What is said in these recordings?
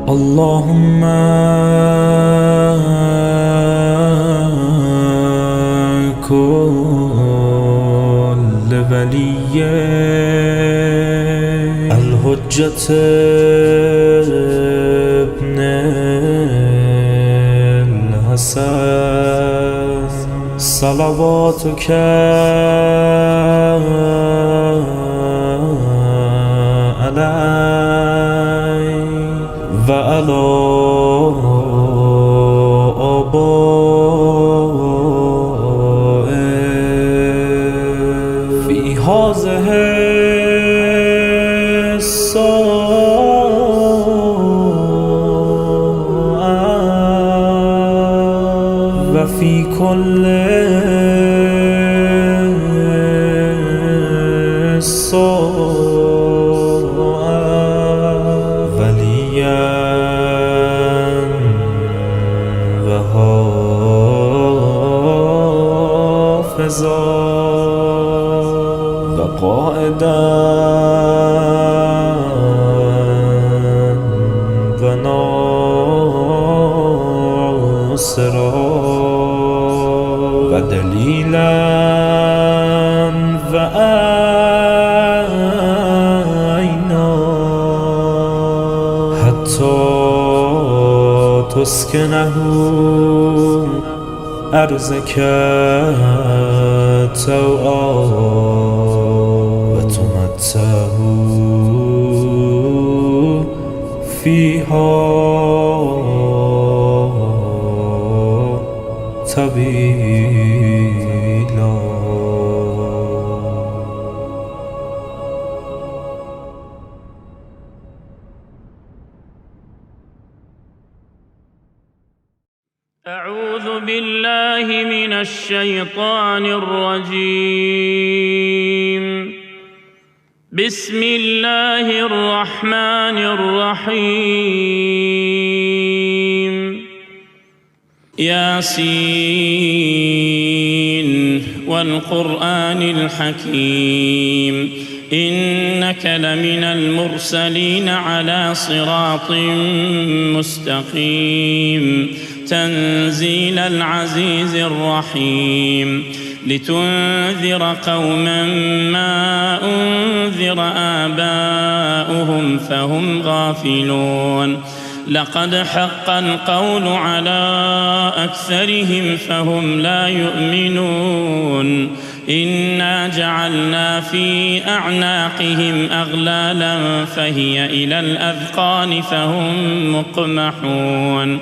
اللهم كل ولي الحجة ابن الحسن صلواتك عليه وعلى آبائه في هذه الساعة وفي كل وقائدا وناصرا ودليلا وعينا حتى تسكنه أرزك توعا وتمتعه فيها طويلا. أعوذ بالله من الشيطان الرجيم. بسم الله الرحمن الرحيم. ياسين والقرآن الحكيم إنك لمن المرسلين على صراط مستقيم تنزيل العزيز الرحيم لتنذر قوما ما أنذر آباؤهم فهم غافلون. لقد حق القول على أكثرهم فهم لا يؤمنون. إنا جعلنا في أعناقهم أغلالا فهي إلى الأذقان فهم مقمحون.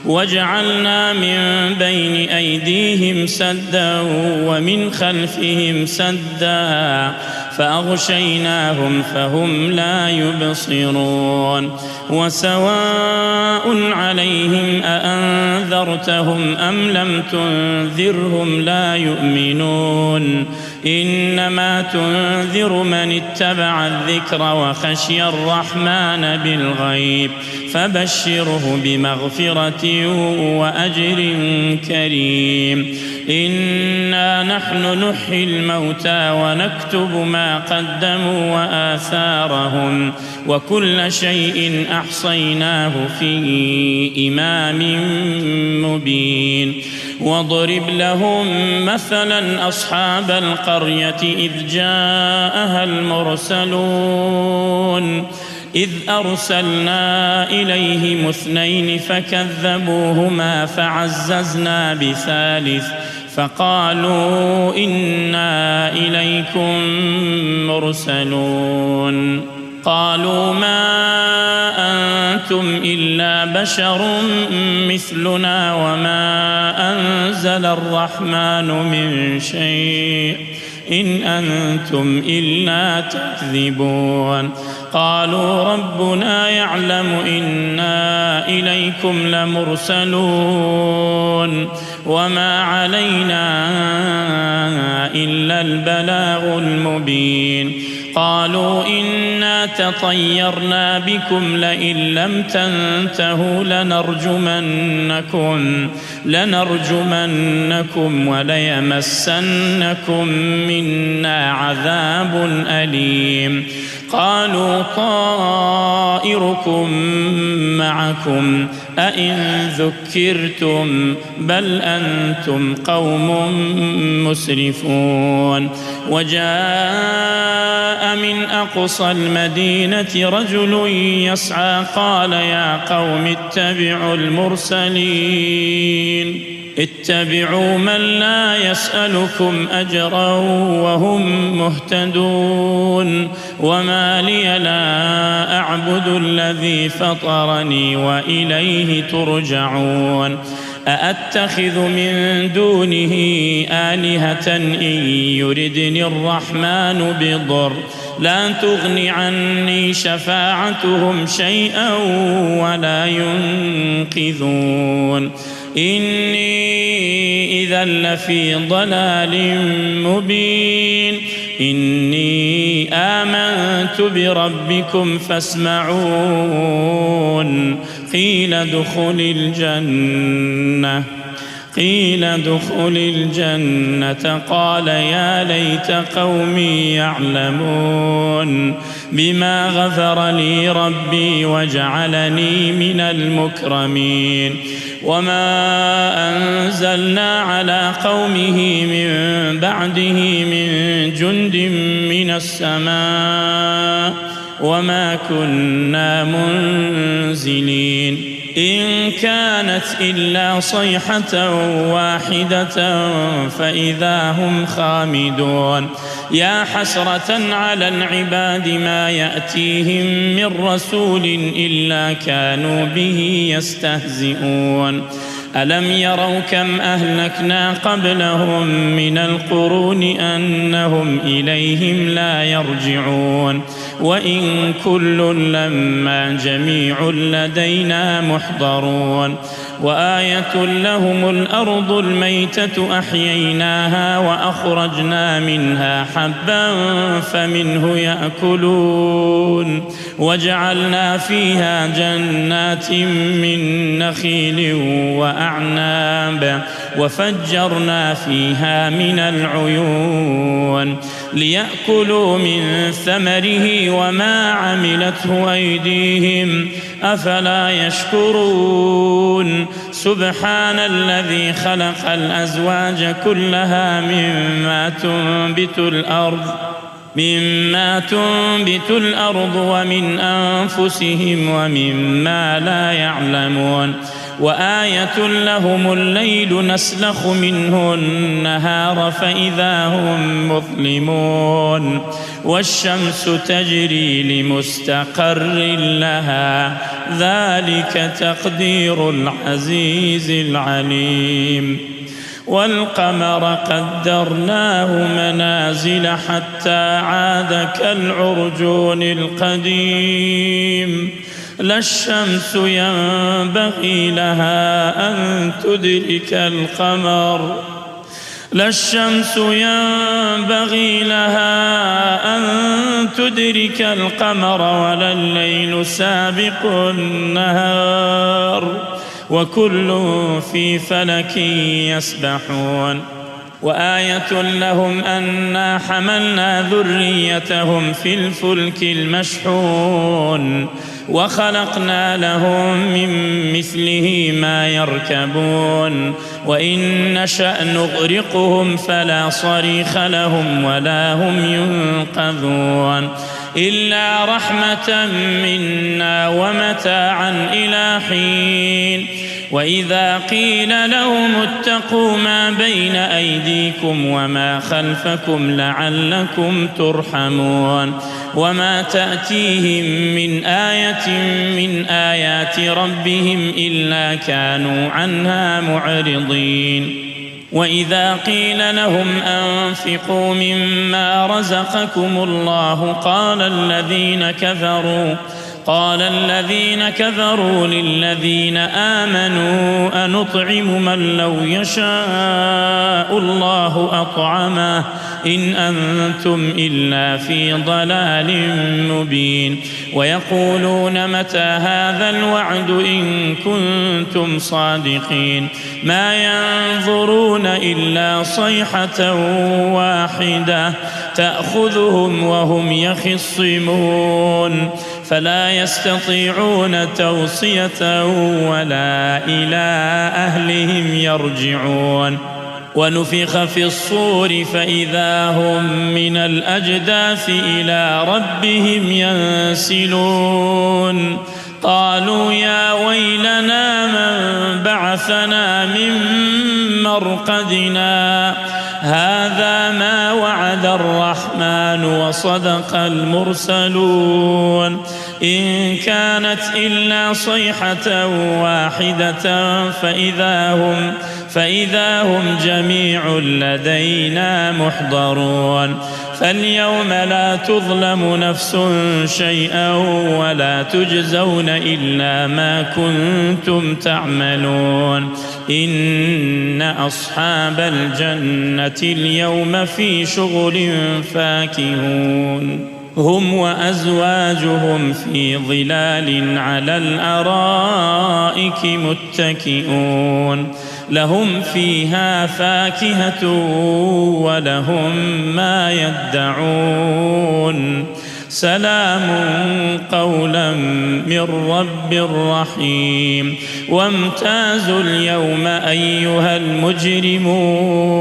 وجعلنا من بين أيديهم سدا ومن خلفهم سدا فأغشيناهم فهم لا يبصرون. وسواء عليهم أأنذرتهم أم لم تنذرهم لا يؤمنون. إنما تنذر من اتبع الذكر وخشي الرحمن بالغيب فبشره بمغفرة وأجر كريم. إنا نحن نحيي الموتى ونكتب ما قدموا وآثارهم وكل شيء أحصيناه في إمام مبين. واضرب لهم مثلا أصحاب القرية إذ جاءها المرسلون إذ أرسلنا إليهم اثنين فكذبوهما فعززنا بثالث فقالوا إنا إليكم مرسلون. قالوا ما أنتم إلا بشر مثلنا وما أنزل الرحمن من شيء إن أنتم إلا تكذبون. قالوا ربنا يعلم إنا إليكم لمرسلون وما علينا إلا البلاغ المبين. قالوا إنا تطيرنا بكم لئن لم تنتهوا لنرجمنكم وليمسنكم منا عذاب أليم قالوا طائركم معكم أئن ذكرتم بل أنتم قوم مسرفون وجاء من أقصى المدينة رجل يسعى قال يا قوم اتبعوا المرسلين اتبعوا من لا يسألكم أجرا وهم مهتدون وما لي لا أعبد الذي فطرني وإليه ترجعون أأتخذ من دونه آلهة إن يردني الرحمن بضر لا تغن عني شفاعتهم شيئا ولا ينقذون إني إذا لفي ضلال مبين إني آمنت بربكم فاسمعون قيل ادخل الجنة قال يا ليت قومي يعلمون بما غفر لي ربي وجعلني من المكرمين وما أنزلنا على قومه من بعده من جند من السماء وما كنا منزلين إن كانت إلا صيحة واحدة فإذا هم خامدون يا حسرة على العباد ما يأتيهم من رسول إلا كانوا به يستهزئون ألم يروا كم أهلكنا قبلهم من القرون أنهم إليهم لا يرجعون وإن كل لما جميع لدينا محضرون وآية لهم الأرض الميتة أحييناها وأخرجنا منها حبا فمنه يأكلون وجعلنا فيها جنات من نخيل وأعناب وفجرنا فيها من العيون ليأكلوا من ثمره وما عملته أيديهم أفلا يشكرون سبحان الذي خلق الأزواج كلها مما تنبت الأرض ومن أنفسهم ومما لا يعلمون وآية لهم الليل نسلخ منه النهار فإذا هم مظلمون والشمس تجري لمستقر لها ذلك تقدير العزيز العليم والقمر قدرناه منازل حتى عاد كالعرجون القديم لا الشمس ينبغي لها أن تدرك القمر ولا الليل سابق النهار وكل في فلك يسبحون وآية لهم أنا حملنا ذريتهم في الفلك المشحون وخلقنا لهم من مثله ما يركبون وإن نشأ نغرقهم فلا صريخ لهم ولا هم ينقذون إلا رحمة منا ومتاعا إلى حين وإذا قيل لهم اتقوا ما بين أيديكم وما خلفكم لعلكم ترحمون وما تأتيهم من آية من آيات ربهم إلا كانوا عنها معرضين وإذا قيل لهم أنفقوا مما رزقكم الله قال الذين كفروا للذين آمنوا أنطعم من لو يشاء الله أطعمه إن أنتم إلا في ضلال مبين ويقولون متى هذا الوعد إن كنتم صادقين ما ينظرون إلا صيحة واحدة تأخذهم وهم يخصمون فلا يستطيعون توصية ولا إلى أهلهم يرجعون ونفخ في الصور فإذا هم من الأجداث إلى ربهم ينسلون قالوا يا ويلنا من بعثنا من مرقدنا هذا ما وعد الرحمن وصدق المرسلون إن كانت إلا صيحة واحدة فإذا هم جميع لدينا محضرون فاليوم لا تظلم نفس شيئا ولا تجزون إلا ما كنتم تعملون إن أصحاب الجنة اليوم في شغل فاكهون هم وأزواجهم في ظلال على الأرائك متكئون لهم فيها فاكهة ولهم ما يدعون سلام قولا من رب رحيم وامتازوا اليوم أيها المجرمون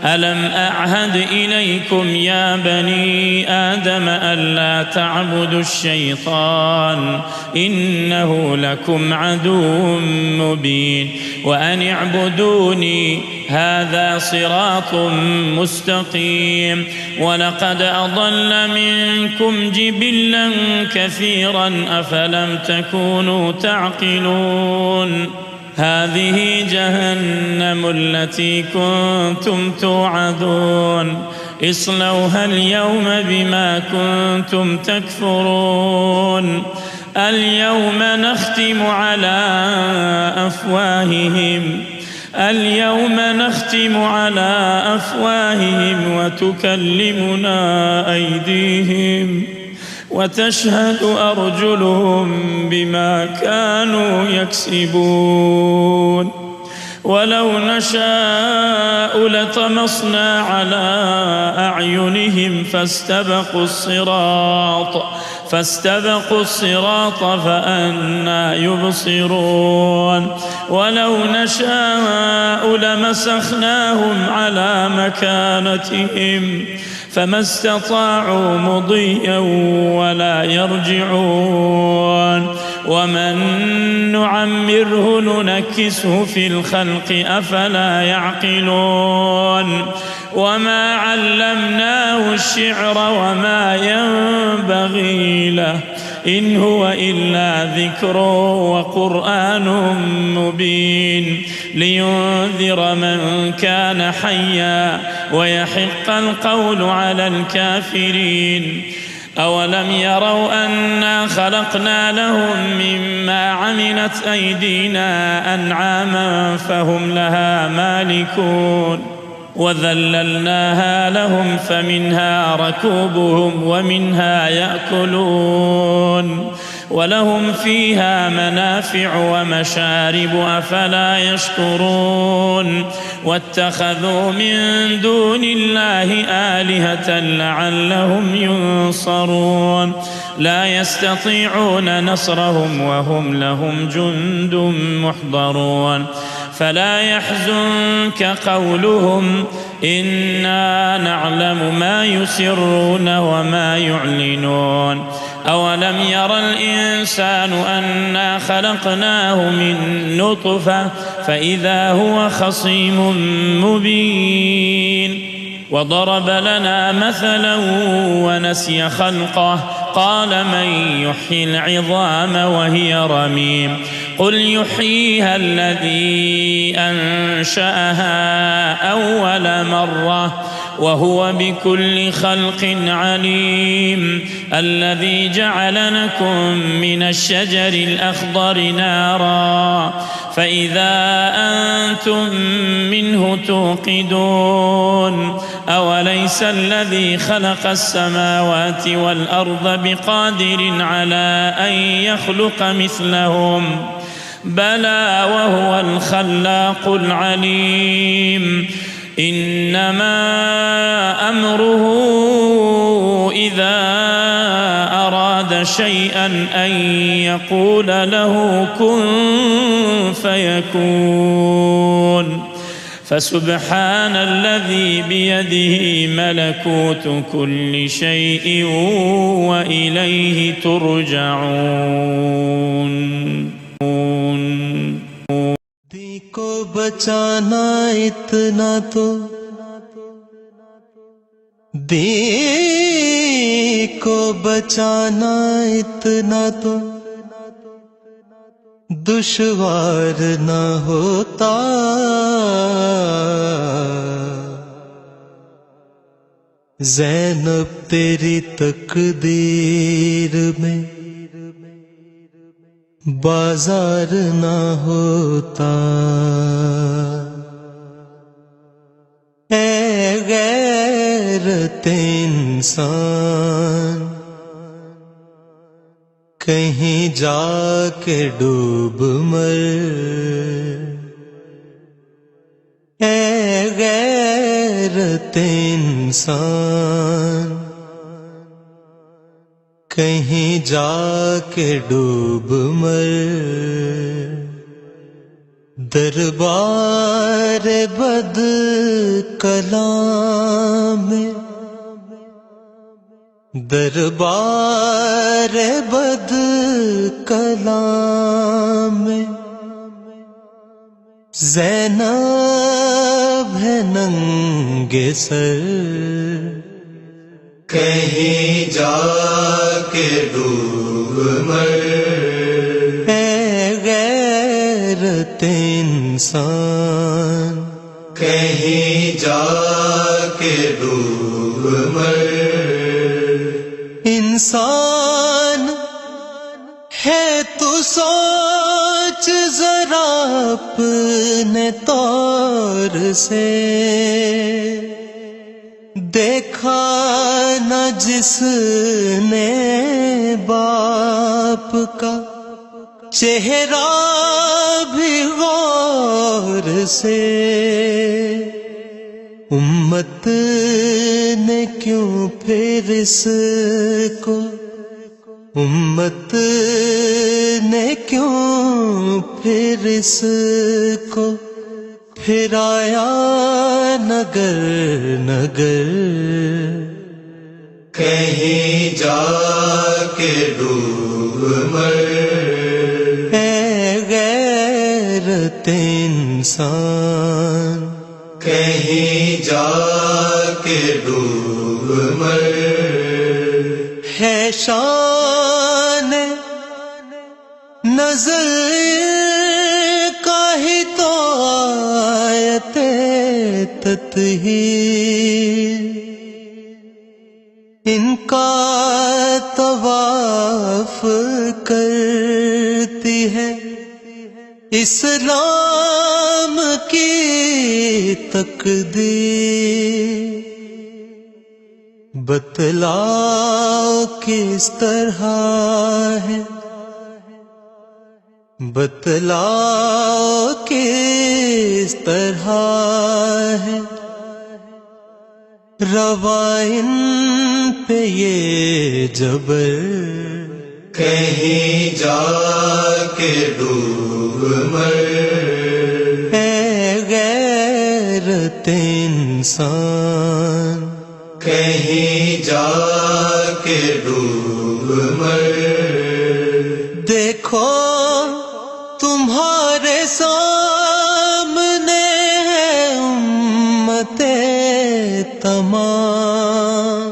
ألم أعهد إليكم يا بني آدم ألا تعبدوا الشيطان إنه لكم عدو مبين وأن اعبدوني هذا صراط مستقيم ولقد أضل منكم جبلا كثيرا أفلم تكونوا تعقلون هذه جهنم التي كنتم توعدون اصلوها اليوم بما كنتم تكفرون اليوم نختم على أفواههم وتكلمنا أيديهم وتشهد أرجلهم بما كانوا يكسبون ولو نشاء لطمسنا على أعينهم فاستبقوا الصراط فأنى يبصرون ولو نشاء لمسخناهم على مكانتهم فما استطاعوا مضيا ولا يرجعون ومن نعمره ننكسه في الخلق أفلا يعقلون وما علمناه الشعر وما ينبغي له إن هو إلا ذكر وقرآن مبين لينذر من كان حيا ويحق القول على الكافرين أولم يروا أنا خلقنا لهم مما عملت أيدينا أنعاما فهم لها مالكون وذللناها لهم فمنها ركوبهم ومنها يأكلون ولهم فيها منافع ومشارب أفلا يشكرون واتخذوا من دون الله آلهة لعلهم ينصرون لا يستطيعون نصرهم وهم لهم جند محضرون فلا يحزنك قولهم إنا نعلم ما يسرون وما يعلنون أولم ير الإنسان أنا خلقناه من نطفة فإذا هو خصيم مبين وضرب لنا مثلا ونسي خلقه قال من يحيي العظام وهي رميم قل يحييها الذي أنشأها أول مرة وهو بكل خلق عليم الذي جعل لكم من الشجر الأخضر نارا فإذا أنتم منه توقدون أوليس الذي خلق السماوات والأرض بقادر على أن يخلق مثلهم بلى وهو الخلاق العليم إنما أمره إذا أراد شيئا أن يقول له كن فيكون فسبحان الذي بيده ملكوت كل شيء وإليه ترجعون کو بچانا اتنا تو دی کو بچانا اتنا تو دشوار نہ ہوتا زینب تیری تقدیر میں بازار نہ ہوتا اے غیرت انسان کہیں جا کے ڈوب مر اے غیرت انسان کہیں جا کے ڈوب مر دربار بد کلام دربار بد کلام زینب ہے ننگے سر کہیں جا کے ڈوب مر اے غیرت انسان کہیں جا کے ڈوب مر انسان ہے تو سوچ ذرا اپنے طور سے دیکھا نہ جس نے باپ کا چہرہ بھی غور سے امت نے کیوں پھر اس کو امت نے کیوں پھر اس کو پھرایا نگر نگر کہیں جا کے ڈوب مر اے غیرت انسان کہیں جا کے ڈوب مر ہے شان نظر کا ہی تو آیت تطہیر ان کا طواف کرتی ہے اسلام کی تقدیر بتلاؤ کس طرح ہے بتلاؤ کس طرح ہے روائن پہ یہ جبر کہیں جا کے ڈوب مر اے غیرت انسان کہیں جا کے ڈوب مر دیکھو تمہارے سامنے ہے امت تمام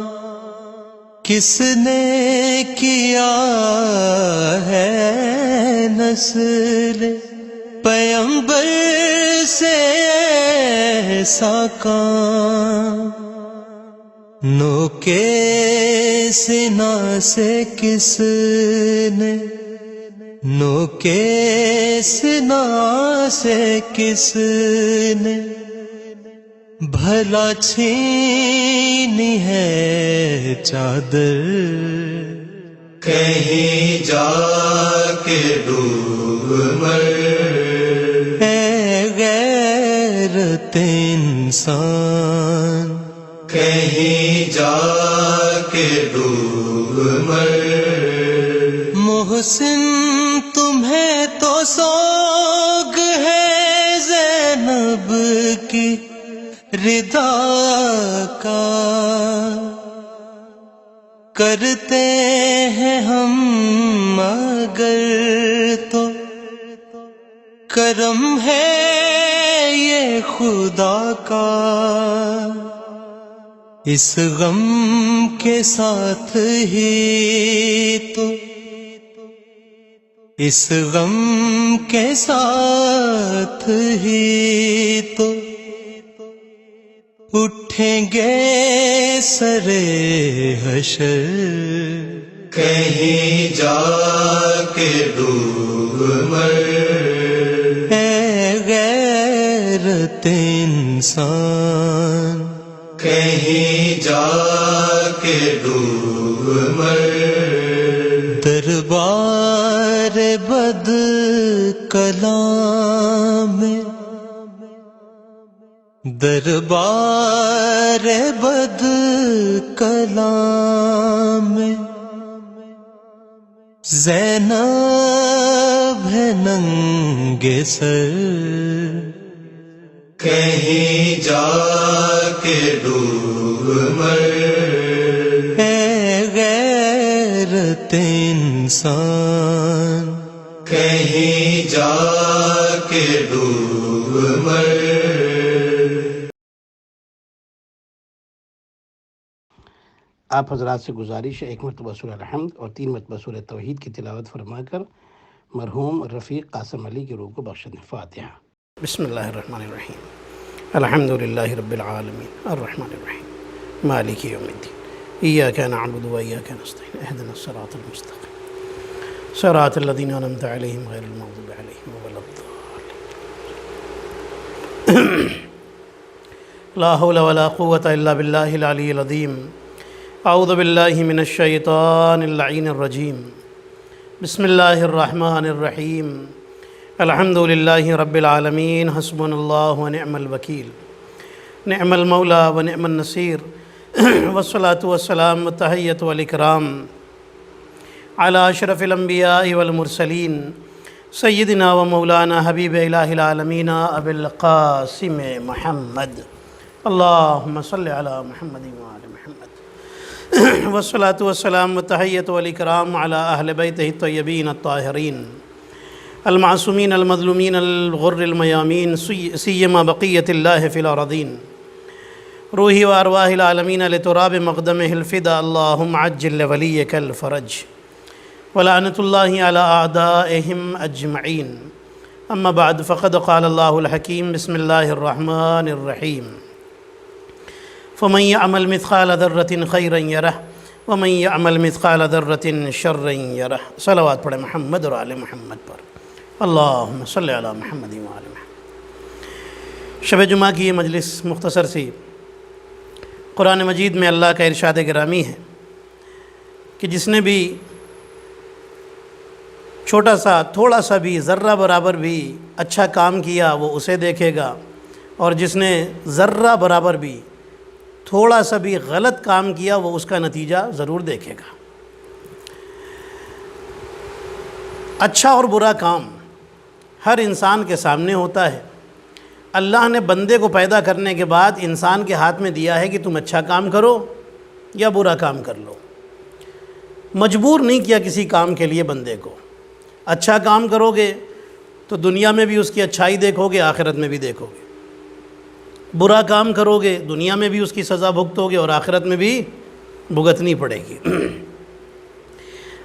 کس نے کیا ہے نسل پیغمبر سے ایسا کام نوکے سینہ سے کس نے، نوکے سینہ سے کس نے بھلا چھینی ہے چادر، کہیں جا کے ڈوب مر اے غیرت انسان، کہیں جا کے ڈوب مر۔ محسن تمہیں تو سوگ ہے زینب کی رضا کا، کرتے ہیں ہم مگر تو کرم ہے یہ خدا کا، اس غم کے ساتھ ہی تو، اس غم کے ساتھ ہی تو اٹھیں گے سرے حشر، کہیں جا کے ڈوب مر اے غیرت انسان، کہیں جا کے ڈوب مر۔ دربار بد کلام میں، دربار بد کلام میں زینب ہے ننگے سر، کہیں جا کے ڈوب مر اے غیرت انسان، کہیں جا کے ڈوب مر۔ آپ حضرات سے گزارش ہے 1 مرتبہ سورہ الحمد اور 3 مرتبہ سورہ توحید کی تلاوت فرما کر مرحوم رفیق قاسم علی کی روح کو بخش دیں۔ فاتحہ۔ بسم اللہ الرحمن الرحیم، الحمد للہ رب العالمین الرحمن الرحیم مالک یوم الدین، ایاک نعبد و ایاک نستعین، اہدنا الصراط المستقیم، صراط الذین انعمت علیہم غیر المغضوب علیہم ولا الضالین۔ لا حول ولا قوة الا باللہ العلی العظیم۔ اعوذ باللہ من الشیطان اللعین الرجیم، بسم اللہ الرحمن الرحیم، الحمد للہ رب العالمین، حسبنا اللہ ونعم الوکیل، نعم المولا ونعم النصیر، والصلاة والسلام والتحیۃ والاکرام علی اشرف الانبیاء والمرسلین، سیدنا و مولانا حبیب الہ العالمین ابی القاسم محمد، اللہم صل علی محمد وآل محمد، والصلاة والسلام والتحیۃ والاکرام علی اہل بیتہ الطیبین الطاہرین المعصومین المظلومین الغر المیامین، سیما بقیۃ اللہ فی الارضین، روحی و ارواح العالمین لتراب مقدمہ الفدا، اللہم عجل لولیک الفرج، ولعنۃ اللہ علی اعدائہم اجمعین، اما بعد فقد قال اللہ الحکیم، بسم اللہ الرحمن الرحیم، فمن يعمل مثقال ذرة خيرا يره ومن يعمل مثقال ذرة شرا يره۔ صلوات پڑھیں محمد اور آل محمد پر، اللہم صل علی محمد وآل محمد۔ شب جمعہ کی یہ مجلس مختصر سی قرآن مجید میں اللہ کا ارشاد گرامی ہے کہ جس نے بھی چھوٹا سا تھوڑا سا بھی ذرہ برابر بھی اچھا کام کیا وہ اسے دیکھے گا، اور جس نے ذرہ برابر بھی تھوڑا سا بھی غلط کام کیا وہ اس کا نتیجہ ضرور دیکھے گا۔ اچھا اور برا کام ہر انسان کے سامنے ہوتا ہے۔ اللہ نے بندے کو پیدا کرنے کے بعد انسان کے ہاتھ میں دیا ہے کہ تم اچھا کام کرو یا برا کام کر لو، مجبور نہیں کیا کسی کام کے لیے بندے کو۔ اچھا کام کرو گے تو دنیا میں بھی اس کی اچھائی دیکھو گے، آخرت میں بھی دیکھو گے۔ برا کام کرو گے دنیا میں بھی اس کی سزا بھگتو گے اور آخرت میں بھی بھگتنی پڑے گی۔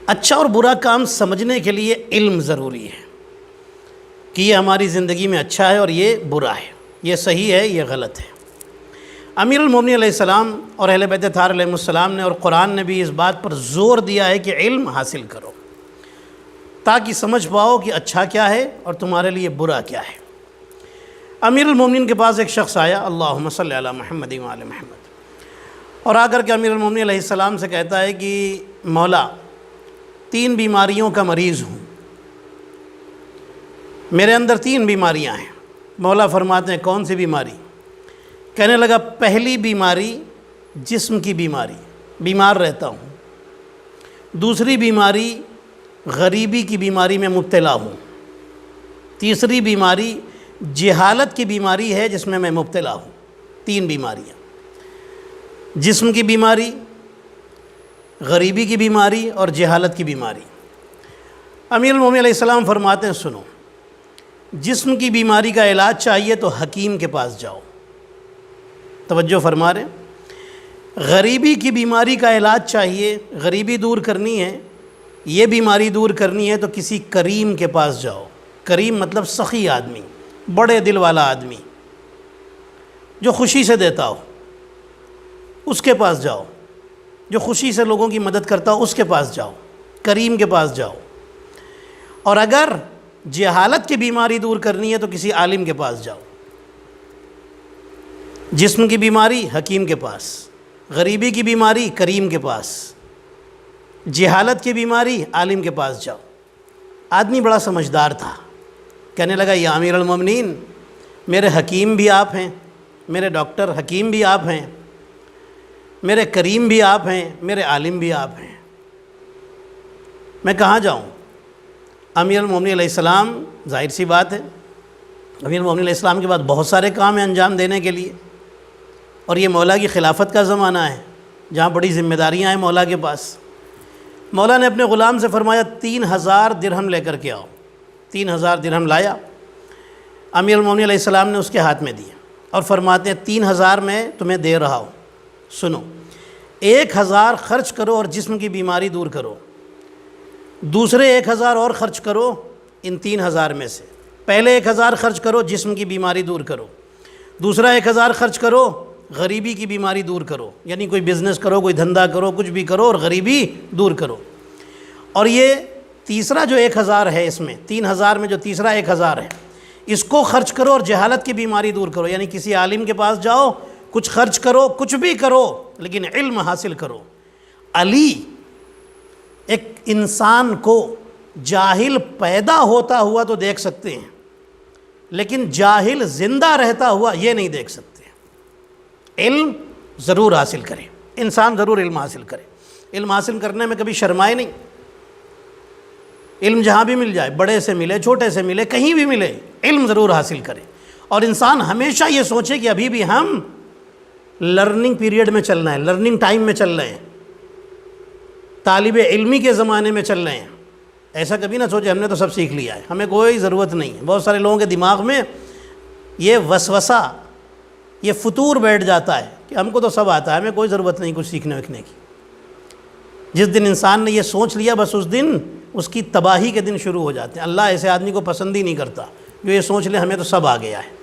اچھا اور برا کام سمجھنے کے لیے علم ضروری ہے کہ یہ ہماری زندگی میں اچھا ہے اور یہ برا ہے، یہ صحیح ہے یہ غلط ہے۔ امیر المومنین علیہ السلام اور اہل بیت طاہر علیہ السلام نے اور قرآن نے بھی اس بات پر زور دیا ہے کہ علم حاصل کرو تاکہ سمجھ پاؤ کہ اچھا کیا ہے اور تمہارے لیے برا کیا ہے۔ امیر المومنین کے پاس ایک شخص آیا، اللہم صلی علی محمد و علی محمد، اور آ کر کے امیر المومنین علیہ السلام سے کہتا ہے کہ مولا 3 بیماریوں کا مریض ہوں، میرے اندر 3 بیماریاں ہیں۔ مولا فرماتے ہیں کون سی بیماری؟ کہنے لگا پہلی بیماری جسم کی بیماری، بیمار رہتا ہوں۔ دوسری بیماری غریبی کی بیماری میں مبتلا ہوں۔ تیسری بیماری جہالت کی بیماری ہے جس میں مبتلا ہوں۔ 3 بیماریاں، جسم کی بیماری، غریبی کی بیماری اور جہالت کی بیماری۔ امیر المومنین علیہ السلام فرماتے ہیں سنو، جسم کی بیماری کا علاج چاہیے تو حکیم کے پاس جاؤ، توجہ فرما رہے ہیں۔ غریبی کی بیماری کا علاج چاہیے، غریبی دور کرنی ہے، یہ بیماری دور کرنی ہے تو کسی کریم کے پاس جاؤ۔ کریم مطلب سخی آدمی، بڑے دل والا آدمی جو خوشی سے دیتا ہو، اس کے پاس جاؤ۔ جو خوشی سے لوگوں کی مدد کرتا ہو اس کے پاس جاؤ، کریم کے پاس جاؤ۔ اور اگر جہالت کی بیماری دور کرنی ہے تو کسی عالم کے پاس جاؤ۔ جسم کی بیماری حکیم کے پاس، غریبی کی بیماری کریم کے پاس، جہالت کی بیماری عالم کے پاس جاؤ۔ آدمی بڑا سمجھدار تھا، کہنے لگا یا امیر المومنین، میرے حکیم بھی آپ ہیں، میرے ڈاکٹر حکیم بھی آپ ہیں، میرے کریم بھی آپ ہیں، میرے عالم بھی آپ ہیں، میں کہاں جاؤں؟ امیر المومنین علیہ السلام، ظاہر سی بات ہے امیر المومنین علیہ السلام کے بعد بہت سارے کام ہیں انجام دینے کے لیے، اور یہ مولا کی خلافت کا زمانہ ہے جہاں بڑی ذمہ داریاں ہیں مولا کے پاس۔ مولا نے اپنے غلام سے فرمایا 3000 درہم لے کر کے آؤ۔ 3000 درہم لایا، امیر المومنین علیہ السلام نے اس کے ہاتھ میں دیا اور فرماتے ہیں 3000 میں تمہیں دے رہا ہوں، سنو، 1000 خرچ کرو اور جسم کی بیماری دور کرو، دوسرے 1000 اور خرچ کرو ان 3000 میں سے۔ پہلے 1000 خرچ کرو جسم کی بیماری دور کرو، دوسرا 1000 خرچ کرو غریبی کی بیماری دور کرو، یعنی کوئی بزنس کرو، کوئی دھندا کرو، کچھ بھی کرو اور غریبی دور کرو۔ اور یہ تیسرا جو 1000 ہے، اس میں 3000 میں جو تیسرا 1000 ہے، اس کو خرچ کرو اور جہالت کی بیماری دور کرو، یعنی کسی عالم کے پاس جاؤ، کچھ خرچ کرو، کچھ بھی کرو لیکن علم حاصل کرو۔ علی ایک انسان کو جاہل پیدا ہوتا ہوا تو دیکھ سکتے ہیں، لیکن جاہل زندہ رہتا ہوا یہ نہیں دیکھ سکتے۔ علم ضرور حاصل کرے، انسان ضرور علم حاصل کرے، علم حاصل کرنے میں کبھی شرمائے نہیں۔ علم جہاں بھی مل جائے، بڑے سے ملے، چھوٹے سے ملے، کہیں بھی ملے، علم ضرور حاصل کرے۔ اور انسان ہمیشہ یہ سوچے کہ ابھی بھی ہم لرننگ پیریڈ میں چل رہے ہیں، لرننگ ٹائم میں چل رہے ہیں، طالب علمی کے زمانے میں چل رہے ہیں۔ ایسا کبھی نہ سوچے ہم نے تو سب سیکھ لیا ہے، ہمیں کوئی ضرورت نہیں ہے۔ بہت سارے لوگوں کے دماغ میں یہ وسوسہ، یہ فطور بیٹھ جاتا ہے کہ ہم کو تو سب آتا ہے، ہمیں کوئی ضرورت نہیں کچھ سیکھنے ویکھنے کی۔ جس دن انسان نے یہ سوچ لیا، بس اس دن اس کی تباہی کے دن شروع ہو جاتے ہیں۔ اللہ ایسے آدمی کو پسند ہی نہیں کرتا جو یہ سوچ لے ہمیں تو سب آ گیا ہے۔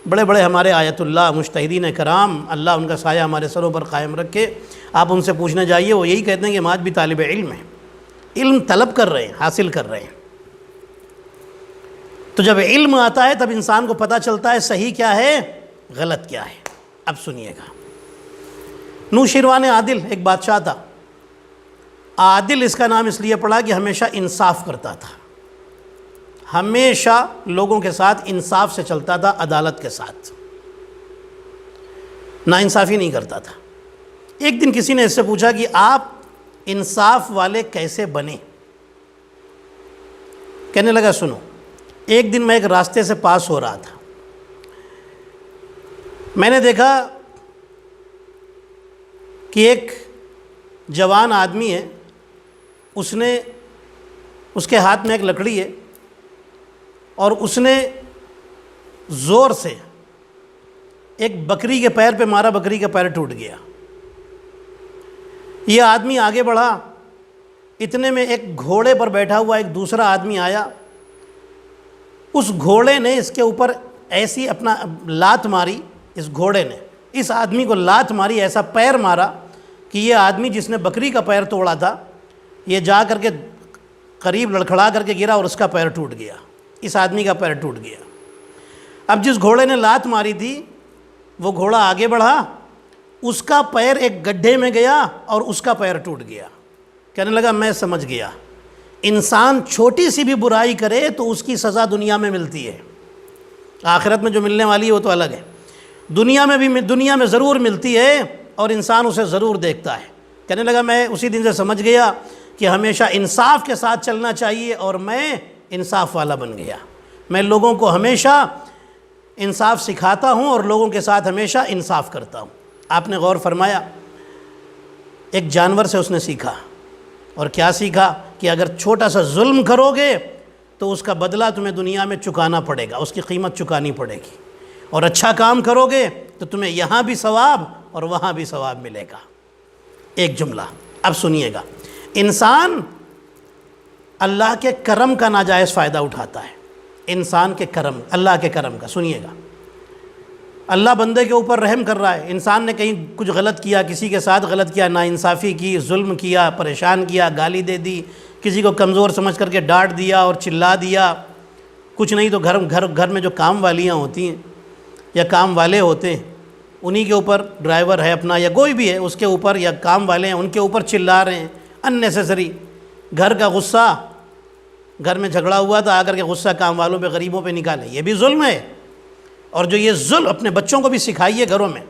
بڑے بڑے ہمارے آیت اللہ مجتہدین کرام، اللہ ان کا سایہ ہمارے سروں پر قائم رکھے، آپ ان سے پوچھنے جائیے، وہ یہی کہتے ہیں کہ ہم آج بھی طالب علم ہیں، علم طلب کر رہے ہیں، حاصل کر رہے ہیں۔ تو جب علم آتا ہے تب انسان کو پتہ چلتا ہے صحیح کیا ہے، غلط کیا ہے۔ اب سنیے گا، نوشیروان عادل ایک بادشاہ تھا۔ عادل اس کا نام اس لیے پڑا کہ ہمیشہ انصاف کرتا تھا، ہمیشہ لوگوں کے ساتھ انصاف سے چلتا تھا، عدالت کے ساتھ، ناانصافی نہیں کرتا تھا۔ ایک دن کسی نے اس سے پوچھا کہ آپ انصاف والے کیسے بنے؟ کہنے لگا سنو، ایک دن میں ایک راستے سے پاس ہو رہا تھا، میں نے دیکھا کہ ایک جوان آدمی ہے، اس کے ہاتھ میں ایک لکڑی ہے اور اس نے زور سے ایک بکری کے پیر پہ مارا، بکری کا پیر ٹوٹ گیا۔ یہ آدمی آگے بڑھا، اتنے میں ایک گھوڑے پر بیٹھا ہوا ایک دوسرا آدمی آیا، اس گھوڑے نے اس کے اوپر ایسی اپنا لات ماری، اس گھوڑے نے اس آدمی کو لات ماری، ایسا پیر مارا کہ یہ آدمی جس نے بکری کا پیر توڑا تھا یہ جا کر کے قریب لڑکھڑا کر کے گرا اور اس کا پیر ٹوٹ گیا، اس آدمی کا پیر ٹوٹ گیا۔ اب جس گھوڑے نے لات ماری تھی وہ گھوڑا آگے بڑھا، اس کا پیر ایک گڈھے میں گیا اور اس کا پیر ٹوٹ گیا۔ کہنے لگا میں سمجھ گیا، انسان چھوٹی سی بھی برائی کرے تو اس کی سزا دنیا میں ملتی ہے، آخرت میں جو ملنے والی ہے وہ تو الگ ہے، دنیا میں ضرور ملتی ہے اور انسان اسے ضرور دیکھتا ہے۔ کہنے لگا میں اسی دن سے سمجھ گیا کہ ہمیشہ انصاف کے ساتھ چلنا چاہیے اور میں انصاف والا بن گیا، میں لوگوں کو ہمیشہ انصاف سکھاتا ہوں اور لوگوں کے ساتھ ہمیشہ انصاف کرتا ہوں۔ آپ نے غور فرمایا، ایک جانور سے اس نے سیکھا، اور کیا سیکھا کہ اگر چھوٹا سا ظلم کرو گے تو اس کا بدلہ تمہیں دنیا میں چکانا پڑے گا، اس کی قیمت چکانی پڑے گی، اور اچھا کام کرو گے تو تمہیں یہاں بھی ثواب اور وہاں بھی ثواب ملے گا۔ ایک جملہ اب سنیے گا، انسان اللہ کے کرم کا ناجائز فائدہ اٹھاتا ہے، انسان کے کرم، اللہ کے کرم کا، سنیے گا، اللہ بندے کے اوپر رحم کر رہا ہے، انسان نے کہیں کچھ غلط کیا، کسی کے ساتھ غلط کیا، ناانصافی کی، ظلم کیا، پریشان کیا، گالی دے دی، کسی کو کمزور سمجھ کر کے ڈانٹ دیا اور چلا دیا، کچھ نہیں تو گھر میں جو کام والیاں ہوتی ہیں یا کام والے ہوتے ہیں انہی کے اوپر، ڈرائیور ہے اپنا یا کوئی بھی ہے اس کے اوپر، یا کام والے ہیں ان کے اوپر چلا رہے ہیں اننیسیسری، گھر کا غصہ، گھر میں جھگڑا ہوا تھا آ کر کے غصہ کام والوں پہ، غریبوں پہ نکالے، یہ بھی ظلم ہے۔ اور جو یہ ظلم اپنے بچوں کو بھی سکھائیے گھروں میں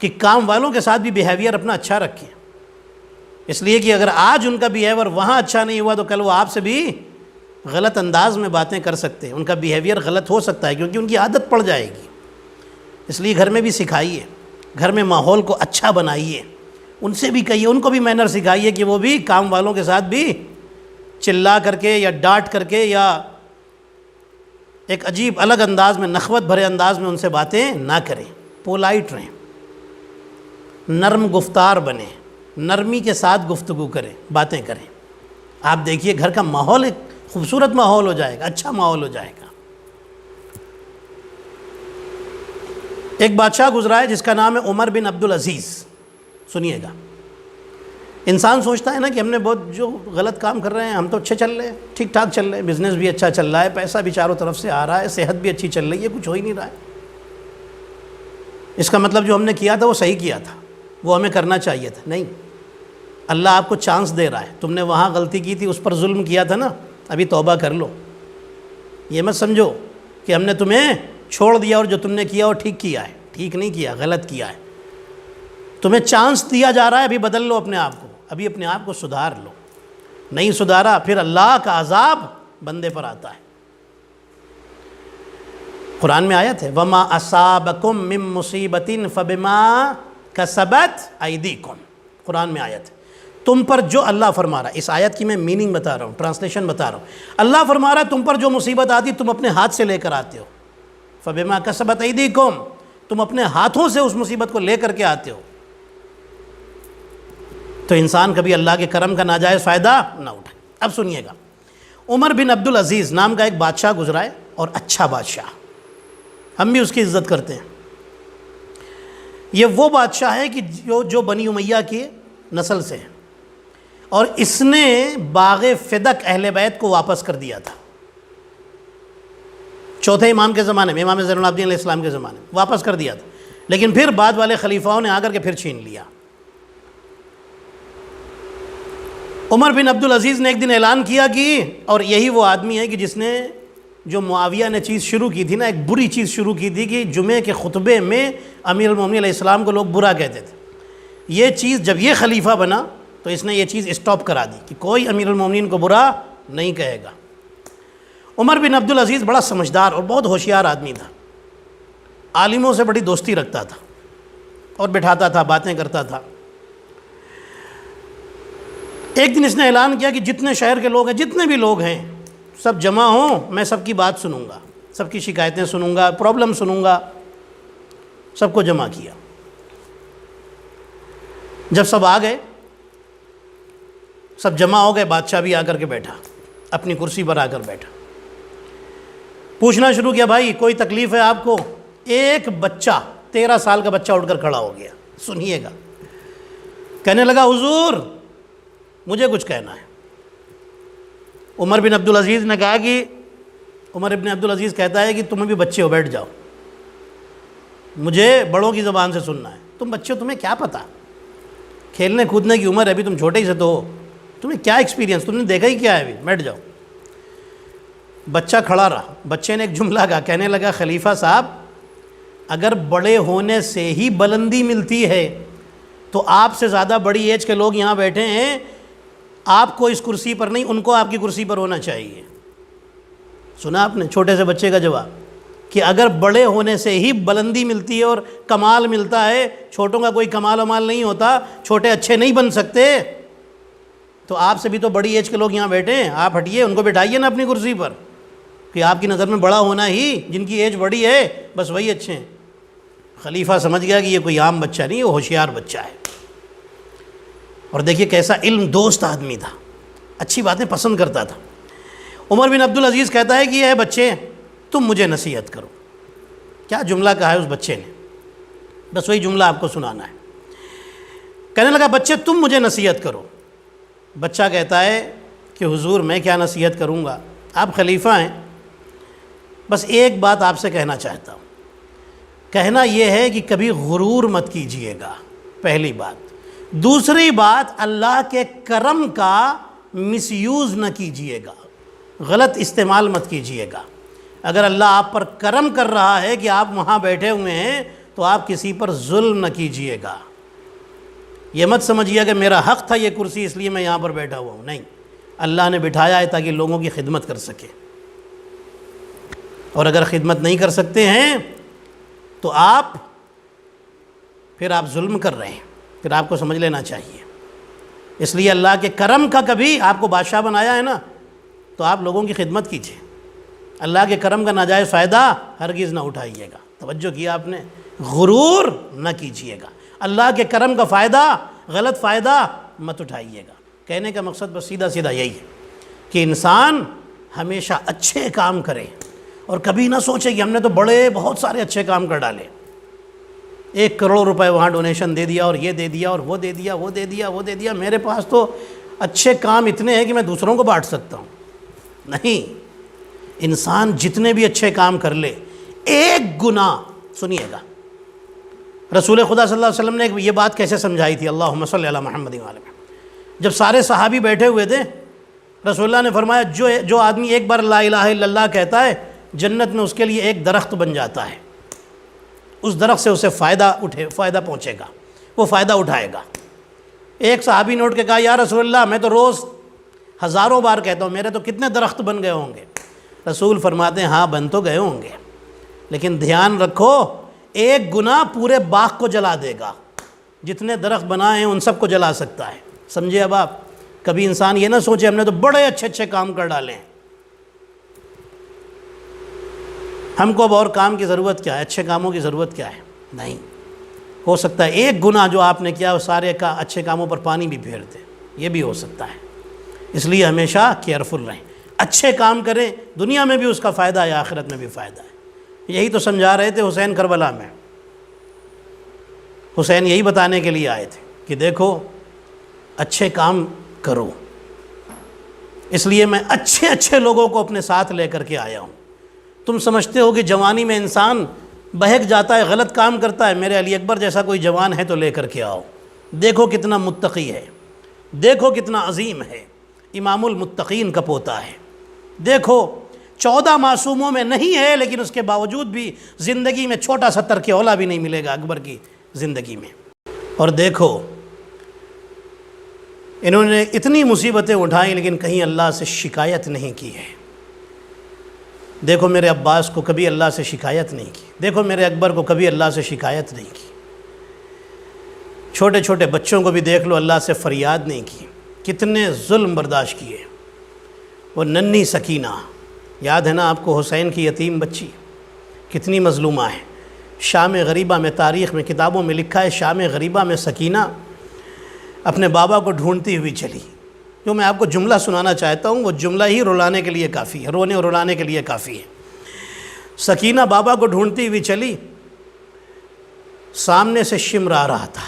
کہ کام والوں کے ساتھ بھی بیہیویئر اپنا اچھا رکھیں، اس لیے کہ اگر آج ان کا بیہیویئر وہاں اچھا نہیں ہوا تو کل وہ آپ سے بھی غلط انداز میں باتیں کر سکتے ہیں، ان کا بیہیویئر غلط ہو سکتا ہے کیونکہ ان کی عادت پڑ جائے گی۔ اس لیے گھر میں بھی سکھائیے، گھر میں ماحول کو اچھا بنائیے، ان سے بھی کہیے، ان کو بھی مینر سکھائیے کہ وہ بھی کام والوں کے ساتھ بھی چلا کر کے یا ڈانٹ کر کے یا ایک عجیب الگ انداز میں، نخوت بھرے انداز میں ان سے باتیں نہ کریں، پولائٹ رہیں، نرم گفتار بنیں، نرمی کے ساتھ گفتگو کریں، باتیں کریں۔ آپ دیکھیے گھر کا ماحول ایک خوبصورت ماحول ہو جائے گا، اچھا ماحول ہو جائے گا۔ ایک بادشاہ گزرا ہے جس کا نام ہے عمر بن عبدالعزیز، سنیے گا۔ انسان سوچتا ہے نا کہ ہم نے بہت جو غلط کام کر رہے ہیں، ہم تو اچھے چل رہے ہیں، ٹھیک ٹھاک چل رہے ہیں، بزنس بھی اچھا چل رہا ہے، پیسہ بھی چاروں طرف سے آ رہا ہے، صحت بھی اچھی چل رہی ہے، کچھ ہو ہی نہیں رہا ہے، اس کا مطلب جو ہم نے کیا تھا وہ صحیح کیا تھا، وہ ہمیں کرنا چاہیے تھا۔ نہیں، اللہ آپ کو چانس دے رہا ہے، تم نے وہاں غلطی کی تھی، اس پر ظلم کیا تھا نا، ابھی توبہ کر لو۔ یہ مت سمجھو کہ ہم نے تمہیں چھوڑ دیا اور جو تم نے کیا وہ ٹھیک کیا ہے، ٹھیک نہیں کیا، غلط کیا ہے، تمہیں چانس دیا جا رہا ہے، ابھی بدل لو اپنے آپ کو، ابھی اپنے آپ کو سدھار لو، نہیں سدھارا پھر اللہ کا عذاب بندے پر آتا ہے۔ قرآن میں آیت ہے وَمَا أَصَابَكُم مِّن مُّصِيبَةٍ فَبِمَا كَسَبَتْ أَيْدِيكُمْ، قرآن میں آیت ہے، تم پر جو، اللہ فرما رہا ہے، اس آیت کی میں میننگ بتا رہا ہوں، ٹرانسلیشن بتا رہا ہوں، اللہ فرما رہا ہے تم پر جو مصیبت آتی تم اپنے ہاتھ سے لے کر آتے ہو، فَبِمَا كَسَبَتْ أَيْدِيكُمْ، تم اپنے ہاتھوں سے اس مصیبت کو لے کر کے آتے ہو۔ تو انسان کبھی اللہ کے کرم کا ناجائز فائدہ نہ اٹھائے۔ اب سنیے گا، عمر بن عبدالعزیز نام کا ایک بادشاہ گزرا ہے، اور اچھا بادشاہ، ہم بھی اس کی عزت کرتے ہیں۔ یہ وہ بادشاہ ہے کہ جو بنی امیہ کی نسل سے ہے، اور اس نے باغ فدق اہل بیت کو واپس کر دیا تھا، چوتھے امام کے زمانے میں، امام زین العابدین علیہ السلام کے زمانے میں واپس کر دیا تھا، لیکن پھر بعد والے خلیفاؤں نے آ کر کے پھر چھین لیا۔ عمر بن عبدالعزیز نے ایک دن اعلان کیا کہ، اور یہی وہ آدمی ہے کہ جس نے، جو معاویہ نے چیز شروع کی تھی نا، ایک بری چیز شروع کی تھی کہ جمعے کے خطبے میں امیر المومنین علیہ السلام کو لوگ برا کہتے تھے، یہ چیز جب یہ خلیفہ بنا تو اس نے یہ چیز اسٹاپ کرا دی کہ کوئی امیر المومنین کو برا نہیں کہے گا۔ عمر بن عبدالعزیز بڑا سمجھدار اور بہت ہوشیار آدمی تھا، عالموں سے بڑی دوستی رکھتا تھا اور بٹھاتا تھا، باتیں کرتا تھا۔ ایک دن اس نے اعلان کیا کہ جتنے شہر کے لوگ ہیں، جتنے بھی لوگ ہیں، سب جمع ہوں، میں سب کی بات سنوں گا، سب کی شکایتیں سنوں گا، پرابلم سنوں گا۔ سب کو جمع کیا، جب سب آ گئے، سب جمع ہو گئے، بادشاہ بھی آ کر کے بیٹھا، اپنی کرسی پر آ کر بیٹھا، پوچھنا شروع کیا، بھائی کوئی تکلیف ہے آپ کو؟ ایک بچہ 13 سال کا بچہ اٹھ کر کھڑا ہو گیا. سنیے گا. کہنے لگا حضور مجھے کچھ کہنا ہے. عمر بن عبدالعزیز نے کہا کہ عمر بن عبدالعزیز کہتا ہے کہ تمہیں بھی بچے ہو، بیٹھ جاؤ، مجھے بڑوں کی زبان سے سننا ہے. تم بچے ہو، تمہیں کیا پتہ، کھیلنے کودنے کی عمر ہے، ابھی تم چھوٹے ہی سے تو ہو، تمہیں کیا ایکسپیرینس، تم نے دیکھا ہی کیا ہے، ابھی بیٹھ جاؤ. بچہ کھڑا رہا. بچے نے ایک جملہ کہا، کہنے لگا خلیفہ صاحب اگر بڑے ہونے سے ہی بلندی ملتی ہے تو آپ سے زیادہ بڑی ایج کے لوگ یہاں بیٹھے ہیں، آپ کو اس کرسی پر نہیں، ان کو آپ کی کرسی پر ہونا چاہیے. سنا آپ نے چھوٹے سے بچے کا جواب کہ اگر بڑے ہونے سے ہی بلندی ملتی ہے اور کمال ملتا ہے، چھوٹوں کا کوئی کمال ومال نہیں ہوتا، چھوٹے اچھے نہیں بن سکتے، تو آپ سے بھی تو بڑی ایج کے لوگ یہاں بیٹھے ہیں، آپ ہٹیے، ان کو بٹھائیے نا اپنی کرسی پر، کہ آپ کی نظر میں بڑا ہونا ہی جن کی ایج بڑی ہے بس وہی اچھے ہیں. خلیفہ سمجھ گیا کہ یہ کوئی عام بچہ نہیں، یہ ہوشیار بچہ ہے. اور دیکھیے کیسا علم دوست آدمی تھا، اچھی باتیں پسند کرتا تھا. عمر بن عبدالعزیز کہتا ہے کہ یہ بچے تم مجھے نصیحت کرو. کیا جملہ کہا ہے اس بچے نے، بس وہی جملہ آپ کو سنانا ہے. کہنے لگا بچے تم مجھے نصیحت کرو. بچہ کہتا ہے کہ حضور میں کیا نصیحت کروں گا، آپ خلیفہ ہیں، بس ایک بات آپ سے کہنا چاہتا ہوں. کہنا یہ ہے کہ کبھی غرور مت کیجئے گا، پہلی بات. دوسری بات اللہ کے کرم کا مس یوز نہ کیجئے گا، غلط استعمال مت کیجئے گا. اگر اللہ آپ پر کرم کر رہا ہے کہ آپ وہاں بیٹھے ہوئے ہیں تو آپ کسی پر ظلم نہ کیجئے گا. یہ مت سمجھیے کہ میرا حق تھا یہ کرسی اس لیے میں یہاں پر بیٹھا ہوا ہوں، نہیں، اللہ نے بٹھایا ہے تاکہ لوگوں کی خدمت کر سکے. اور اگر خدمت نہیں کر سکتے ہیں تو آپ ظلم کر رہے ہیں، پھر آپ کو سمجھ لینا چاہیے. اس لیے اللہ کے کرم کا کبھی آپ کو بادشاہ بنایا ہے نا تو آپ لوگوں کی خدمت کیجیے. اللہ کے کرم کا ناجائز فائدہ ہرگز نہ اٹھائیے گا. توجہ کیا آپ نے، غرور نہ کیجیے گا، اللہ کے کرم کا فائدہ، غلط فائدہ مت اٹھائیے گا. کہنے کا مقصد بس سیدھا سیدھا یہی ہے کہ انسان ہمیشہ اچھے کام کرے اور کبھی نہ سوچے کہ ہم نے تو بہت سارے اچھے کام کر ڈالے، 1 کروڑ روپے وہاں ڈونیشن دے دیا اور یہ دے دیا اور وہ دے دیا، میرے پاس تو اچھے کام اتنے ہیں کہ میں دوسروں کو بانٹ سکتا ہوں. نہیں، انسان جتنے بھی اچھے کام کر لے، ایک گناہ، سنیے گا رسول خدا صلی اللہ علیہ وسلم نے یہ بات کیسے سمجھائی تھی، اللہم صلی علی محمد و علیہ. جب سارے صحابی بیٹھے ہوئے تھے، رسول اللہ نے فرمایا جو آدمی ایک بار لا الہ الا اللہ کہتا ہے، جنت میں اس کے لیے ایک درخت بن جاتا ہے، اس درخت سے اسے فائدہ پہنچے گا، وہ فائدہ اٹھائے گا. ایک صحابی نے اٹھ کے کہا یا رسول اللہ میں تو روز ہزاروں بار کہتا ہوں، میرے تو کتنے درخت بن گئے ہوں گے. رسول فرماتے ہیں ہاں بن تو گئے ہوں گے، لیکن دھیان رکھو ایک گناہ پورے باغ کو جلا دے گا، جتنے درخت بنائے ہیں ان سب کو جلا سکتا ہے. سمجھے؟ اب آپ کبھی انسان یہ نہ سوچے ہم نے تو بڑے اچھے کام کر ڈالے ہیں، ہم کو اب اور کام کی ضرورت کیا ہے، اچھے کاموں کی ضرورت کیا ہے. نہیں، ہو سکتا ہے ایک گناہ جو آپ نے کیا وہ سارے اچھے کاموں پر پانی بھی پھیر دے، یہ بھی ہو سکتا ہے. اس لیے ہمیشہ کیئرفل رہیں، اچھے کام کریں، دنیا میں بھی اس کا فائدہ ہے، آخرت میں بھی فائدہ ہے. یہی تو سمجھا رہے تھے حسین کربلا میں. حسین یہی بتانے کے لیے آئے تھے کہ دیکھو اچھے کام کرو، اس لیے میں اچھے لوگوں کو اپنے ساتھ لے کر کے آیا ہوں. تم سمجھتے ہو کہ جوانی میں انسان بہک جاتا ہے، غلط کام کرتا ہے، میرے علی اکبر جیسا کوئی جوان ہے تو لے کر کے آؤ، دیکھو کتنا متقی ہے، دیکھو کتنا عظیم ہے، امام المتقین کا پوتا ہے. دیکھو 14 معصوموں میں نہیں ہے لیکن اس کے باوجود بھی زندگی میں چھوٹا سا ترک اولا بھی نہیں ملے گا اکبر کی زندگی میں. اور دیکھو انہوں نے اتنی مصیبتیں اٹھائیں لیکن کہیں اللہ سے شکایت نہیں کی ہے. دیکھو میرے عباس کو کبھی اللہ سے شکایت نہیں کی، دیکھو میرے اکبر کو کبھی اللہ سے شکایت نہیں کی. چھوٹے بچوں کو بھی دیکھ لو، اللہ سے فریاد نہیں کی، کتنے ظلم برداشت کیے. وہ ننھی سکینہ یاد ہے نا آپ کو، حسین کی یتیم بچی کتنی مظلومہ ہے. شام غریبہ میں، تاریخ میں، کتابوں میں لکھا ہے شام غریبہ میں سکینہ اپنے بابا کو ڈھونڈتی ہوئی چلی. جو میں آپ کو جملہ سنانا چاہتا ہوں وہ جملہ ہی رلانے کے لیے کافی ہے، رونے اور رلانے کے لیے کافی ہے. سکینہ بابا کو ڈھونڈتی ہوئی چلی، سامنے سے شمر آ رہا تھا۔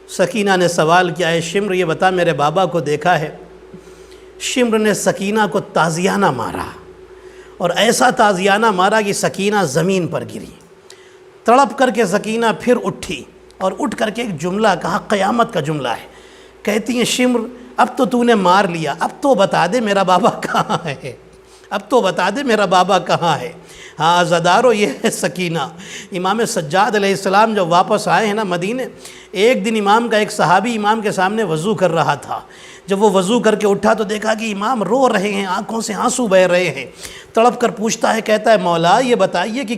سکینہ نے سوال کیا ہے شمر یہ بتا میرے بابا کو دیکھا ہے؟ شمر نے سکینہ کو تازیانہ مارا اور ایسا تازیانہ مارا کہ سکینہ زمین پر گری۔ تڑپ کر کے سکینہ پھر اٹھی اور اٹھ کر کے ایک جملہ کہا، قیامت کا جملہ ہے۔ کہتی ہیں شمر اب تو نے مار لیا، اب تو بتا دے میرا بابا کہاں ہے، اب تو بتا دے میرا بابا کہاں ہے۔ ہاں عزادارو، یہ ہے سکینہ۔ امام سجاد علیہ السلام جب واپس آئے ہیں نا مدینے، ایک دن امام کا ایک صحابی امام کے سامنے وضو کر رہا تھا۔ جب وہ وضو کر کے اٹھا تو دیکھا کہ امام رو رہے ہیں، آنکھوں سے آنسو بہہ رہے ہیں۔ تڑپ کر پوچھتا ہے، کہتا ہے مولا یہ بتائیے کہ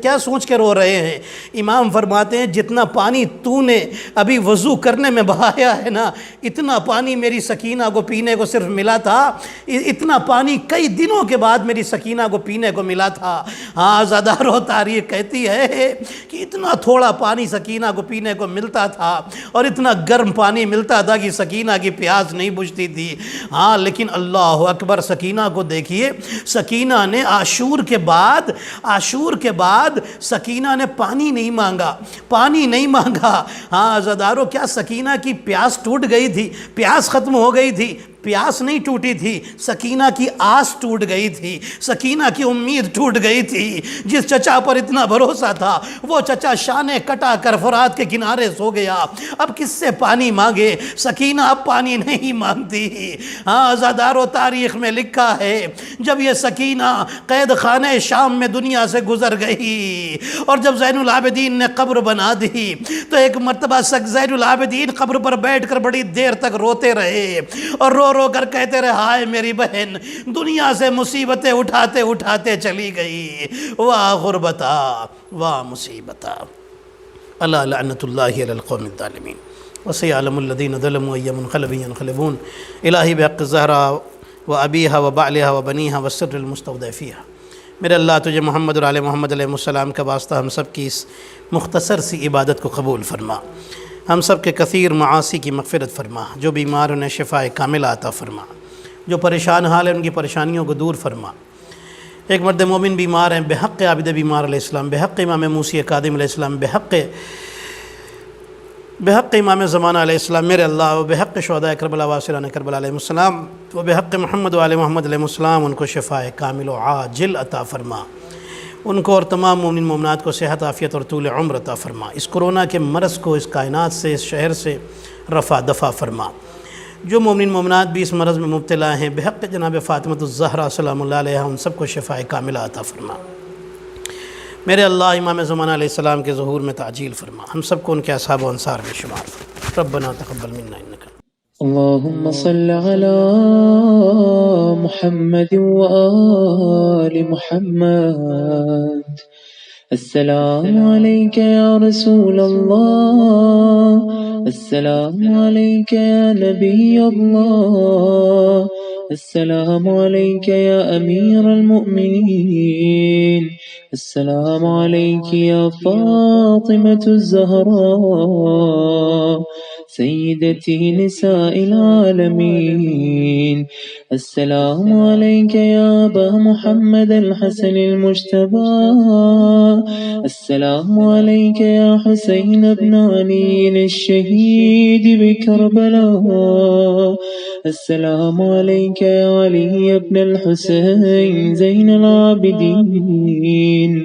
کیا سوچ کے رو رہے ہیں؟ امام فرماتے ہیں جتنا پانی تو نے ابھی وضو کرنے میں بہایا ہے نا، اتنا پانی میری سکینہ کو پینے کو صرف ملا تھا، اتنا پانی کئی دنوں کے بعد میری سکینہ کو پینے کو ملا تھا۔ ہاں عزادارو، تاریخ کہتی ہے کہ اتنا تھوڑا پانی سکینہ کو پینے کو ملتا تھا اور اتنا گرم پانی ملتا تھا کہ سکینہ کی پیاس نہیں بجھتی تھی۔ ہاں لیکن اللہ اکبر، سکینہ کو دیکھیے، سکینہ نے عاشور کے بعد سکینہ نے پانی نہیں مانگا۔ ہاں عزادارو، کیا سکینہ کی پیاس ٹوٹ گئی تھی؟ پیاس ختم ہو گئی تھی؟ پیاس نہیں ٹوٹی تھی، سکینہ کی آس ٹوٹ گئی تھی، سکینہ کی امید ٹوٹ گئی تھی۔ جس چچا پر اتنا بھروسہ تھا وہ چچا شانے کٹا کر فرات کے کنارے سو گیا، اب کس سے پانی مانگے؟ سکینہ اب پانی نہیں مانگتی۔ ہاں عزادارو، تاریخ میں لکھا ہے جب یہ سکینہ قید خانہ شام میں دنیا سے گزر گئی اور جب زین العابدین نے قبر بنا دی تو ایک مرتبہ زین العابدین قبر پر بیٹھ کر بڑی دیر تک روتے رہے اور رو کر کہتے رہے، ہائے میری بہن دنیا سے مصیبتیں اٹھاتے اٹھاتے چلی گئی، واہ غربتا واہ مصیبتا، الا لعنت اللہ علی القوم الظالمین وسیعلم الذین ظلموا ای منقلب ینقلبون۔ الہی بحق الزہرا و ابیہا و بعلہا و بنیہا و سر المستودع فیہا۔ میرے اللہ تجھے محمد اور آل محمد علیہ السلام کا واسطہ ہم سب کی اس مختصر سی عبادت کو قبول فرما، ہم سب کے کثیر معاصی کی مغفرت فرما، جو بیمار انہیں شفاء کاملہ عطا فرما، جو پریشان حال ہیں ان کی پریشانیوں کو دور فرما۔ ایک مرد مومن بیمار ہیں، بحق عابد بیمار علیہ السلام، بحق امام موسی کاظم علیہ السلام، بحق امام زمانہ علیہ السلام، میرے اللہ، و بحق شہداء کربلا واسران کربلا علیہ السلام، و بحق محمد و آل محمد علیہ السلام، ان کو شفاء کامل و عاجل عطا فرما، ان کو اور تمام مومن مومنات کو صحت عافیت اور طول عمر عطا فرما۔ اس کرونا کے مرض کو اس کائنات سے، اس شہر سے رفع دفع فرما۔ جو مومن مومنات بھی اس مرض میں مبتلا ہیں، بحق جناب فاطمۃ الزہرا سلام اللہ علیہا، ان سب کو شفاء کاملہ عطا فرما۔ میرے اللہ، امام زمانہ علیہ السلام کے ظہور میں تعجیل فرما، ہم سب کو ان کے اصحاب و انصار میں شمار فرما۔ ربنا تقبل منا انک اللهم صل على محمد وآل محمد. السلام عليك يا رسول الله، السلام عليك يا نبي الله، السلام عليك يا أمير المؤمنين، السلام عليك يا فاطمة الزهراء سيدتي نساء العالمين، السلام عليك يا أبا محمد الحسن المجتبى، السلام عليك يا حسين بن علي الشهيد بكربلاء، السلام عليك يا علي بن الحسين زين العابدين،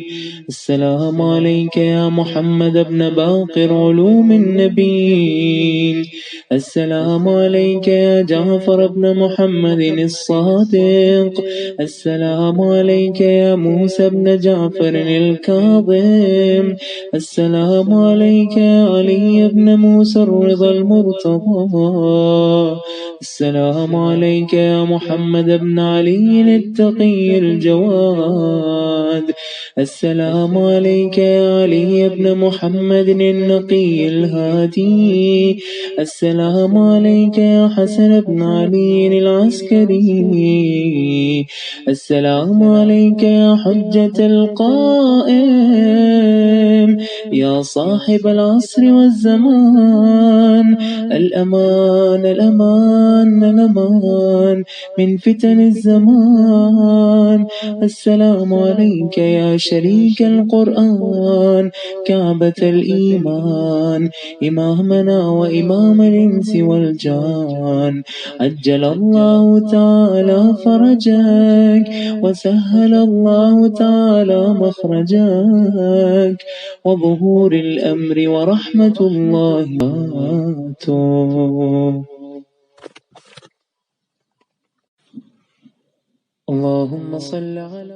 السلام عليك يا محمد بن باقر علوم النبيين، السلام عليك يا جعفر بن محمد الصادق، السلام عليك يا موسى بن جعفر الكاظم، السلام عليك يا علي بن موسى الرضا المرتضى، السلام عليك يا محمد بن علي التقي الجواد، السلام عليك يا علي بن محمد النقي الهادي، السلام عليك يا حسن بن علي العسكري، السلام عليك يا حجة القائم يا صاحب العصر والزمان الأمان الأمان الأمان من فتن الزمان. السلام عليك يا شريك القرآن كعبة الإيمان إمامنا وإمام الإنس والجان. عجل الله تعالى فرجك وسهل الله تعالى مخرجك وظهور الأمر ورحمة الله وبركاته. اللهم صل على